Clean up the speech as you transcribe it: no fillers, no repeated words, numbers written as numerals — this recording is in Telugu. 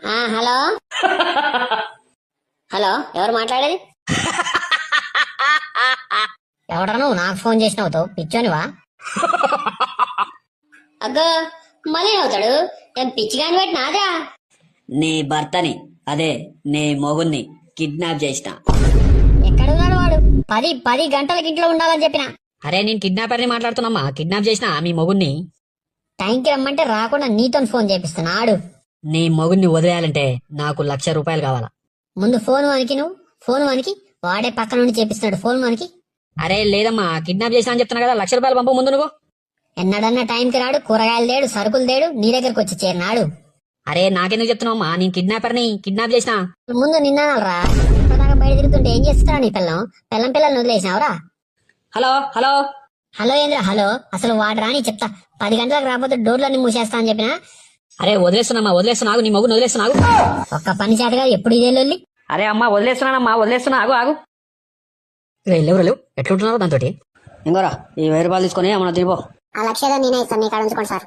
హలో హలో, ఎవరు మాట్లాడేది? ఎవడరా నువ్వు నాకు ఫోన్ చేసినావుతో పిచ్చోనివా? అగ్గో, మళ్ళీ అవుతాడు. ఏం పిచ్చిగాని పెట్టి నాదా? నీ భర్తని, అదే నీ మొగుణ్ణి కిడ్నాప్ చేసిన. ఎక్కడున్నాడు వాడు? 10 గంటలకి ఇంట్లో ఉండాలని చెప్పిన. అరే నేను కిడ్నాపర్ని మాట్లాడుతున్నామ్మా. కిడ్నాప్ చేసిన మీ మొగుణ్ణి. టైంకి రమ్మంటే రాకుండా నీతో ఫోన్ చేపిస్తున్నాడు. నీ మొగుణ్ణి వదిలేయాలంటే నాకు ₹1,00,000 కావాలా. ముందు ఫోన్ వానికి, నువ్వు ఫోన్ వానికి. వాడే పక్క నుండి చేపిస్తున్నాడు ఫోన్ వానికి. అరే లేదమ్మా, కిడ్నాప్ చేసిన అని చెప్తున్నా కదా. ₹1,00,000 పంపు ముందు నువ్వు. ఎన్నడన్నా టైంకి రాడు, కూరగాయలు తేడు, సరుకులు తేడు, నీ దగ్గరకు వచ్చి చేరినాడు. అరే నాకెందుకు చెప్తున్నావమ్మా? నేను కిడ్నాపర్ని, కిడ్నాప్ చేసిన. ముందు నిన్నారా ఇప్పటిదాకా బయట తిరుగుతుంటే ఏం చేస్తారా? నీ పిల్లని వదిలేసినావురా? హలో హలో హలో ఏంద్రా హలో? అసలు వాడు రాని చెప్తా. 10 గంటలకు రాకపోతే డోర్లన్నీ మూసేస్తా అని చెప్పినా. అరే వదిలేస్తున్నామ్మా, వదిలేస్తున్నాగు. నీ మొగుని వదిలేస్తున్నాగు. ఒక్క పని చేతగా ఎప్పుడు ఇదే లొల్లి. అరే అమ్మా వదిలేస్తున్నానమ్మా, వదిలేస్తున్నా. ఆగు ఆగు. లేవు ఎట్లుంటున్నావు దాంతో? ఇంకోరా ఈ ₹1000 తీసుకొని ఏమన్నా తిరిపో. ఆ లక్ష్యాలు నేనే ఇస్తాను, నీ కాడ ఉంచుకోండి సార్.